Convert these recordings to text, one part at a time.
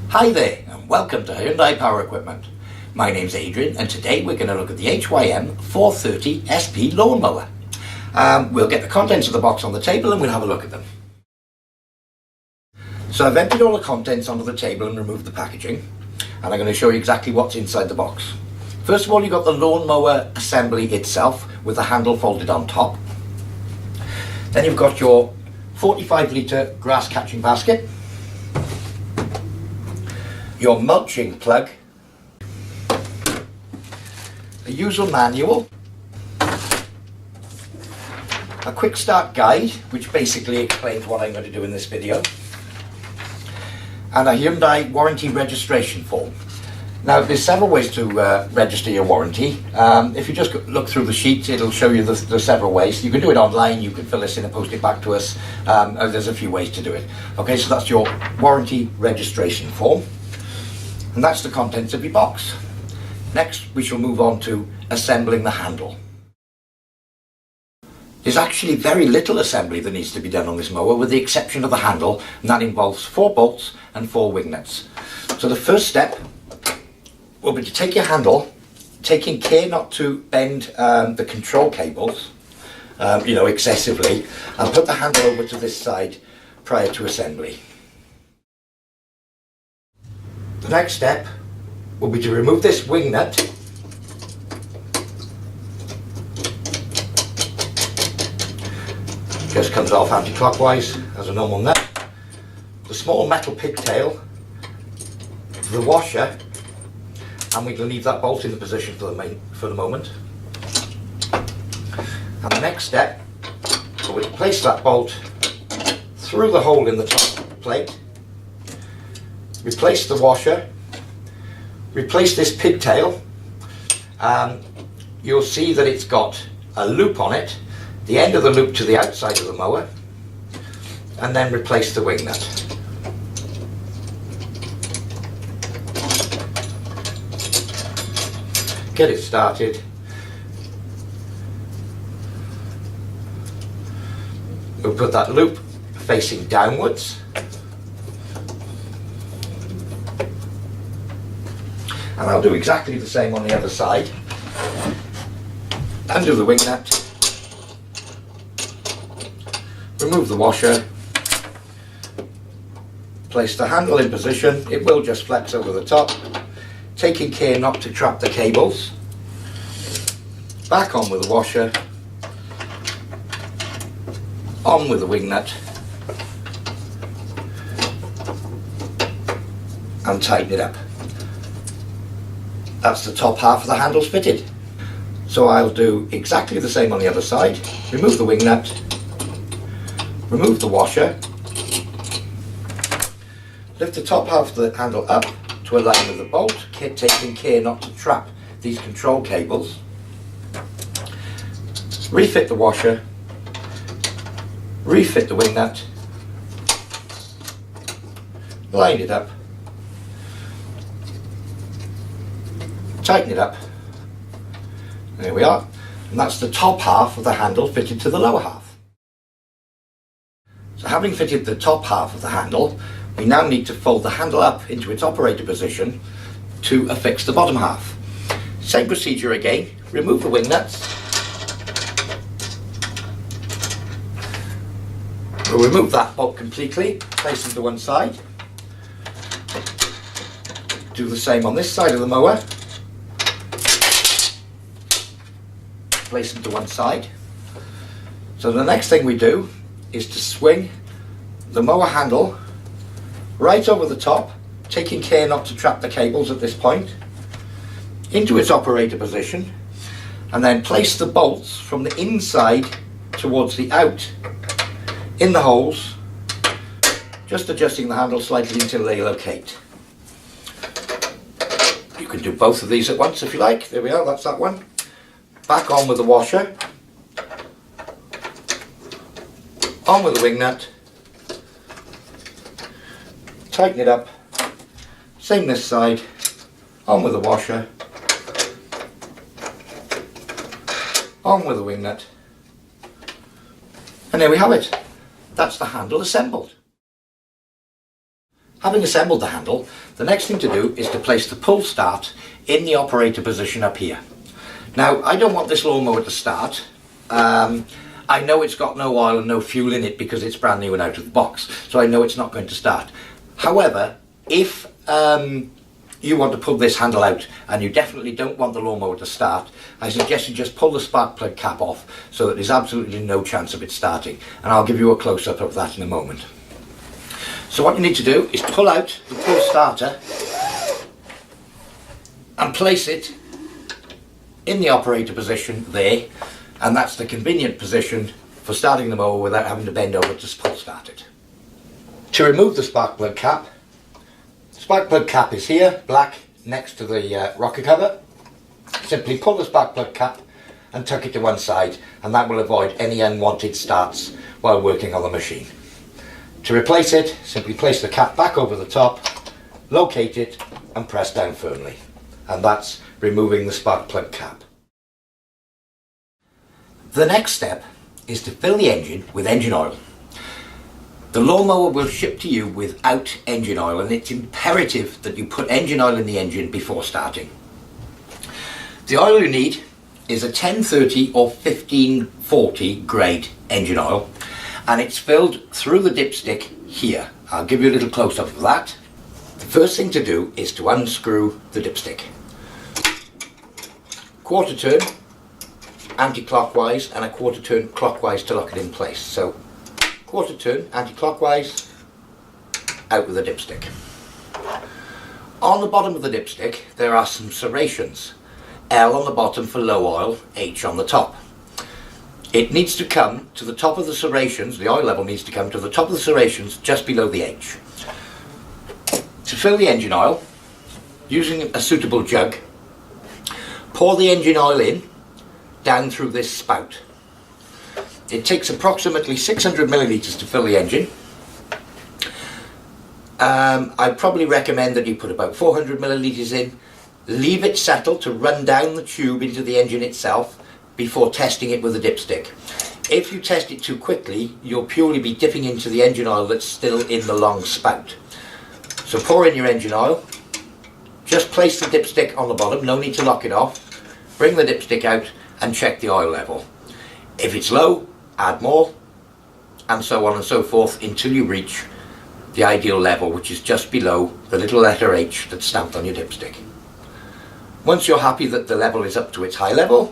Hi there and welcome to Hyundai Power Equipment. My name's Adrian and today we're going to look at the HYM430SP Lawnmower. We'll get the contents of the box on the table and we'll have a look at them. So I've emptied all the contents onto the table and removed the packaging, and I'm going to show you exactly what's inside the box. First of all, you've got the lawnmower assembly itself with the handle folded on top. Then you've got your 45 litre grass catching basket, your mulching plug, a user manual, a quick start guide which basically explains what I'm going to do in this video, and a Hyundai warranty registration form. Now there's several ways to register your warranty. If you just look through the sheet, it'll show you the several ways. You can do it online, you can fill this in and post it back to us. There's a few ways to do it. Okay, so that's your warranty registration form. And that's the contents of your box. Next, we shall move on to assembling the handle. There's actually very little assembly that needs to be done on this mower, with the exception of the handle, and that involves 4 bolts and 4 wing nuts. So the first step will be to take your handle, taking care not to bend the control cables, excessively, and put the handle over to this side prior to assembly. The next step will be to remove this wing nut, just comes off anti-clockwise as a normal nut, the small metal pigtail, the washer, and we can leave that bolt in the position for the moment. And the next step will be to place that bolt through the hole in the top plate, replace the washer, replace this pigtail. You'll see that it's got a loop on it, the end of the loop to the outside of the mower, and then replace the wing nut. Get it started. We'll put that loop facing downwards, and I'll do exactly the same on the other side. Undo the wing nut, remove the washer, place the handle in position. It will just flex over the top, taking care not to trap the cables. Back on with the washer, on with the wing nut, and tighten it up. That's the top half of the handles fitted. So I'll do exactly the same on the other side. Remove the wing nut, remove the washer, lift the top half of the handle up to align with the bolt, taking care not to trap these control cables. Refit the washer, refit the wing nut, line it up, tighten it up. There we are, and that's the top half of the handle fitted to the lower half. So having fitted the top half of the handle, we now need to fold the handle up into its operator position to affix the bottom half. Same procedure again, remove the wing nuts. We'll remove that bolt completely, place them to one side. Do the same on this side of the mower. Place them to one side. So the next thing we do is to swing the mower handle right over the top, taking care not to trap the cables at this point, into its operator position, and then place the bolts from the inside towards the out in the holes, just adjusting the handle slightly until they locate. You can do both of these at once if you like. There we are, that's that one. Back on with the washer, on with the wing nut, tighten it up, same this side, on with the washer, on with the wing nut, and there we have it. That's the handle assembled. Having assembled the handle, the next thing to do is to place the pull start in the operator position up here. Now, I don't want this lawnmower to start. I know it's got no oil and no fuel in it because it's brand new and out of the box, so I know it's not going to start. However, if you want to pull this handle out and you definitely don't want the lawnmower to start, I suggest you just pull the spark plug cap off so that there's absolutely no chance of it starting, and I'll give you a close-up of that in a moment. So what you need to do is pull out the pull starter and place it in the operator position there, and that's the convenient position for starting the mower without having to bend over to pull start it. To remove the spark plug cap is here, black, next to the rocker cover. Simply pull the spark plug cap and tuck it to one side, and that will avoid any unwanted starts while working on the machine. To replace it, simply place the cap back over the top, locate it and press down firmly. And that's removing the spark plug cap. The next step is to fill the engine with engine oil. The lawnmower will ship to you without engine oil, and it's imperative that you put engine oil in the engine before starting. The oil you need is a 1030 or 1540 grade engine oil, and it's filled through the dipstick here. I'll give you a little close-up of that. The first thing to do is to unscrew the dipstick. Quarter turn anti-clockwise and a quarter turn clockwise to lock it in place. So quarter turn anti-clockwise, out with the dipstick. On the bottom of the dipstick there are some serrations. L on the bottom for low oil, H on the top. It needs to come to the top of the serrations, the oil level needs to come to the top of the serrations just below the H. To fill the engine oil, using a suitable jug, pour the engine oil in, down through this spout. It takes approximately 600 millilitres to fill the engine. I'd probably recommend that you put about 400 millilitres in, leave it settle to run down the tube into the engine itself before testing it with a dipstick. If you test it too quickly, you'll purely be dipping into the engine oil that's still in the long spout. So pour in your engine oil, just place the dipstick on the bottom, no need to lock it off, bring the dipstick out and check the oil level. If it's low, add more, and so on and so forth until you reach the ideal level, which is just below the little letter H that's stamped on your dipstick. Once you're happy that the level is up to its high level,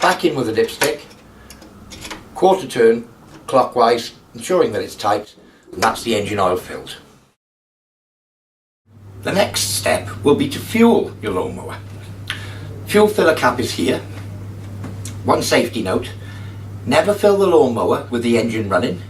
back in with the dipstick, quarter turn clockwise, ensuring that it's tight, and that's the engine oil filled. The next step will be to fuel your lawnmower. Fuel filler cap is here. One safety note: never fill the lawnmower with the engine running,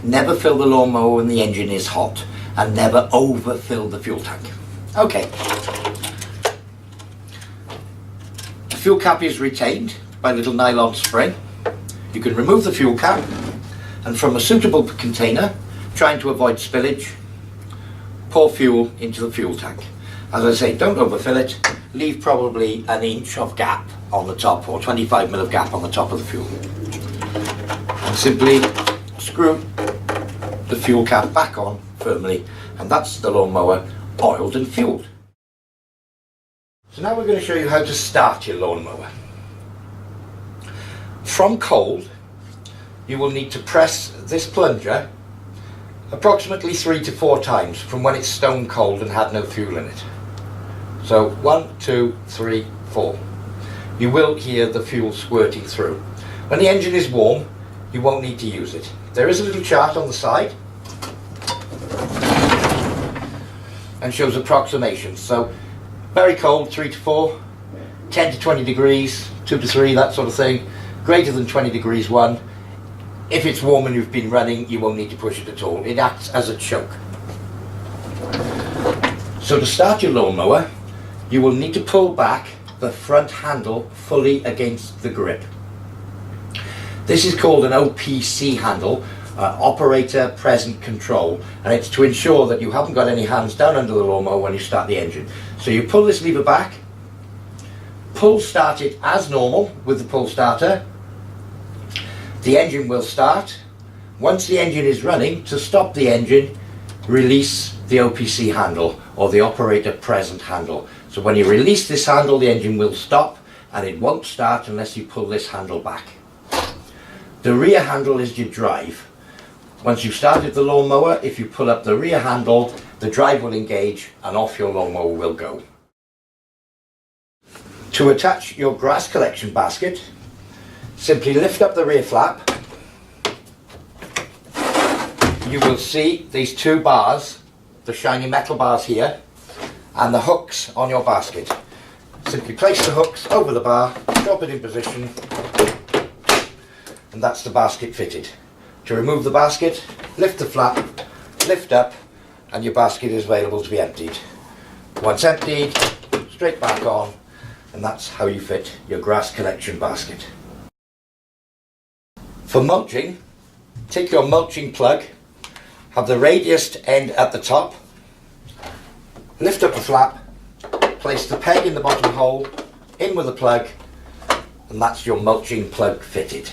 never fill the lawnmower when the engine is hot, and never overfill the fuel tank. Okay. The fuel cap is retained by a little nylon spring. You can remove the fuel cap and from a suitable container, trying to avoid spillage, pour fuel into the fuel tank. As I say, don't overfill it, leave probably an inch of gap on the top or 25 mil of gap on the top of the fuel. And simply screw the fuel cap back on firmly, and that's the lawnmower oiled and fueled. So now we're going to show you how to start your lawnmower. From cold, you will need to press this plunger approximately 3 to 4 times from when it's stone cold and had no fuel in it. So 1, 2, 3, 4. You will hear the fuel squirting through. When the engine is warm, you won't need to use it. There is a little chart on the side and shows approximations. So very cold, 3 to 4, 10 to 20 degrees, 2 to 3, that sort of thing. Greater than 20 degrees 1. If it's warm and you've been running, you won't need to push it at all. It acts as a choke. So to start your lawnmower, you will need to pull back the front handle fully against the grip. This is called an OPC handle, Operator Present Control, and it's to ensure that you haven't got any hands down under the lawnmower when you start the engine. So you pull this lever back, pull start it as normal with the pull starter. The engine will start. Once the engine is running, to stop the engine, release the the OPC handle, or the operator present handle. So when you release this handle, the engine will stop, and it won't start unless you pull this handle back. The rear handle is your drive. Once you've started the lawnmower, if you pull up the rear handle, the drive will engage and off your lawnmower will go. To attach your grass collection basket, simply lift up the rear flap. You will see these two bars, the shiny metal bars here, and the hooks on your basket. Simply place the hooks over the bar, drop it in position, and that's the basket fitted. To remove the basket, lift the flap, lift up, and your basket is available to be emptied. Once emptied, straight back on, and that's how you fit your grass collection basket. For mulching, take your mulching plug, have the radius end at the top, lift up the flap, place the peg in the bottom hole, in with the plug, and that's your mulching plug fitted.